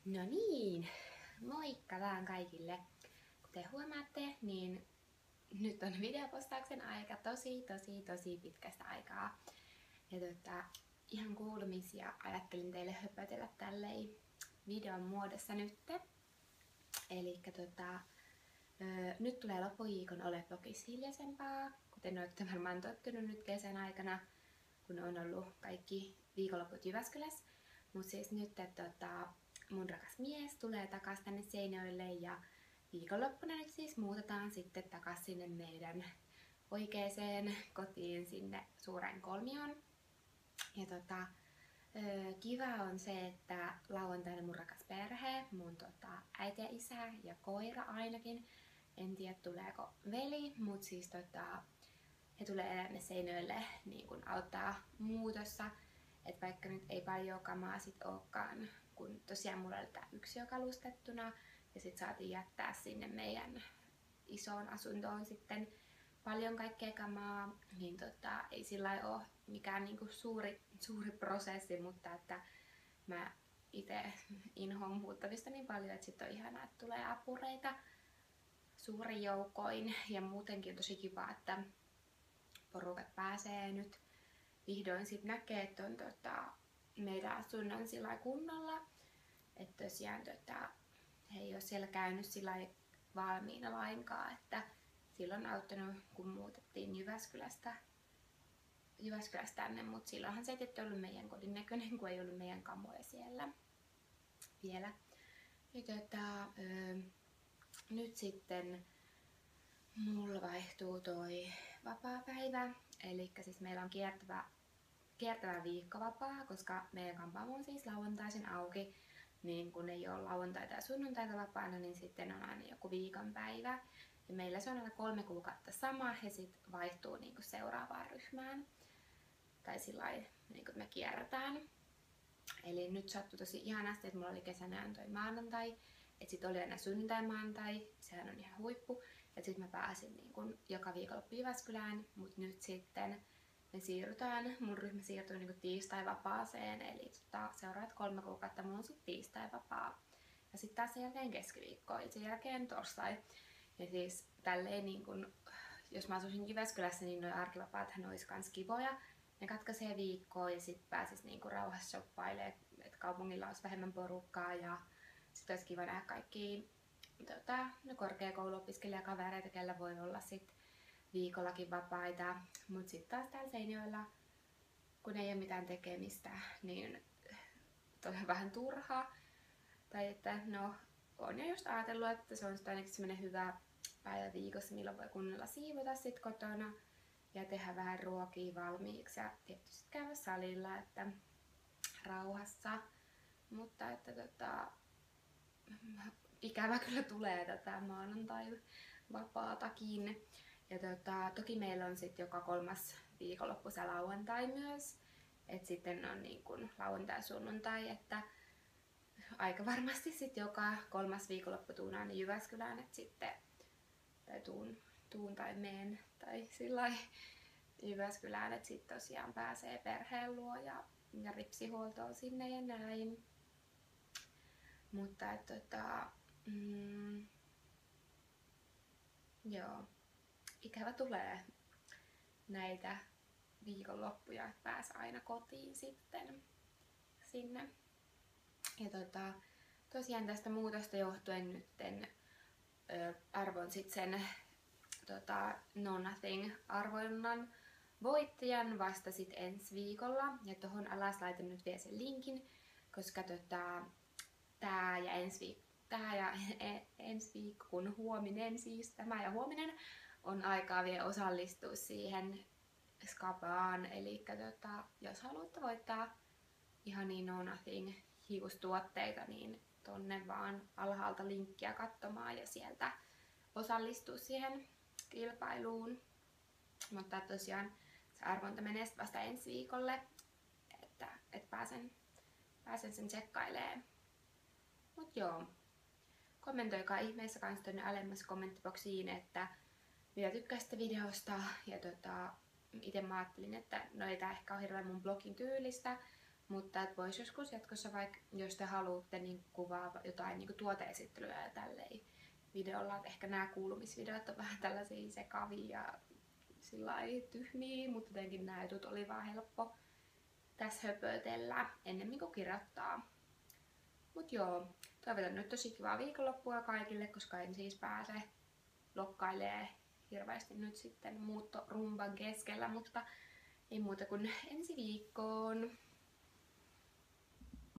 No niin, moikka vaan kaikille. Kuten huomaatte, niin nyt on videopostauksen aika tosi pitkästä aikaa. Ja ihan kuulumisia ajattelin teille höpötellä tälleen videon muodossa nytte. Elikkä nyt tulee loppuviikon ole blogissa hiljaisempaa, kuten olette varmaan tottunut nyt kesän aikana, kun on ollut kaikki viikonloput Jyväskylässä. Mutta siis nyt mun rakas mies tulee takas tänne Seinäjoelle ja viikonloppuna nyt siis muutetaan sitten takas sinne meidän oikeeseen kotiin sinne Suureen Kolmioon. Ja kiva on se, että lauantaina mun rakas perhe, mun äiti ja isä ja koira ainakin, en tiedä tuleeko veli, mut siis he tulee tänne Seinäjoelle niin kun auttaa muutossa. Et vaikka nyt ei paljon kamaa sit ookaan, kun tosiaan mulla oli tää yksi jo kalustettuna ja sit saatiin jättää sinne meidän isoon asuntoon sitten paljon kaikkea kamaa, niin ei sillä lailla oo mikään niinku suuri prosessi, mutta että mä ite inhoan muuttamista niin paljon, että sit on ihanaa, että tulee apureita suurin joukoin ja muutenkin on tosi kiva, että porukat pääsee nyt vihdoin sit näkee, että on meidän asunnon sillä kunnolla. Että tosiaan he ei ole siellä käynyt sillä valmiina lainkaan, että silloin auttanut kun muutettiin Jyväskylästä tänne, mutta silloinhan se ei ollut meidän kodin näköinen, kun ei ollut meidän kamoja siellä vielä. Ja nyt sitten mulla vaihtuu toi vapaapäivä, eli siis meillä on kiertävä viikkovapaa, koska meidän kampaamo on siis lauantaisin auki, niin kun ei ole lauantaita ja sunnuntaita vapaana, niin sitten on aina joku viikonpäivä. Ja meillä se on aina 3 kuukautta sama ja sitten vaihtuu niinku seuraavaan ryhmään. Tai sillai, niinku me kierrätään. Eli nyt sattui tosi ihanasti, että mulla oli kesänään toi maanantai, että sit oli aina sunnuntai-maanantai, sehän on ihan huippu. Ja sit mä pääsin niinku joka viikonloppu Jyväskylään, mut nyt sitten mun ryhmä siirtyy niinku tiistai-vapaaseen, eli seuraavat 3 kuukautta mulla on sit tiistai-vapaa. Ja sit taas sen jälkeen keskiviikko ja sen jälkeen torstai. Ja siis tälleen niinku, jos mä asuisin Jyväskylässä, niin noi arkivapaathan ois kans kivoja. Ne katkaisee viikkoa ja sit pääsis niinku rauhassa shoppailemaan, että kaupungilla olisi vähemmän porukkaa ja sit olisi kiva nähdä kaikki korkeakouluopiskelijakavereita, kellä voi olla sit viikollakin vapaita, mut sit taas täällä Seinäjoella, kun ei ole mitään tekemistä, niin toi on vähän turhaa. Tai että no, on jo just ajatellut, että se on ainakin semmonen hyvä päivä viikossa, milloin voi kunnolla siivota sit kotona ja tehdä vähän ruokia valmiiksi ja tietysti käydä salilla, että rauhassa. Mutta että ikävä kyllä tulee tätä maanantai vapaatakin. Ja toki meillä on sit joka 3. viikonloppu se lauantai myös. Et sitten on niin kun lauantai sunnuntai, että aika varmasti sit joka 3. viikonloppu tuun aina Jyväskylään, et sitten tai tuun tai meen tai sillai Jyväskylään, et sit tosiaan pääsee perheen luo ja ripsihuoltoon sinne ja näin. Mutta joo, ikävä tulee näitä viikonloppuja, että pääs aina kotiin sitten sinne. Ja tosiaan tästä muutosta johtuen nytten arvon sit sen No Nothing -arvonnan voittajan vasta sit ensi viikolla. Ja tohon alas laitan nyt vielä sen linkin, koska tää ja ensi viikko, kun huominen siis, tämä ja huominen, on aikaa vielä osallistua siihen skapaan. Eli jos haluatte voittaa ihan niin No Nothing hiustuotteita, niin tonne vaan alhaalta linkkiä katsomaan ja sieltä osallistua siihen kilpailuun. Mutta tosiaan se arvonta menee vasta ensi viikolle, että pääsen sen tsekkailemaan. Mut joo, kommentoikaa ihmeessä kans tonne alemmas kommenttiboksiin, että mitä tykkäsitte videosta. Ja ite mä ajattelin, että no ei tää ehkä ole hirveän mun blogin tyylistä, Mutta et vois joskus jatkossa vaikka, jos te haluatte niin kuvaa jotain niin tuoteesittelyä ja tälleen videolla, että ehkä nämä kuulumisvideot on vähän tällaisia sekavia ja sillai tyhmiä, mutta jotenkin nämä jutut oli vaan helppo tässä höpötellä ennemmin kuin kirjoittaa. Mut joo, toivotan nyt tosi kivaa viikonloppua kaikille, koska en siis pääse lokkailee hirveästi nyt sitten muuttorumban keskellä, mutta ei muuta kuin ensi viikkoon.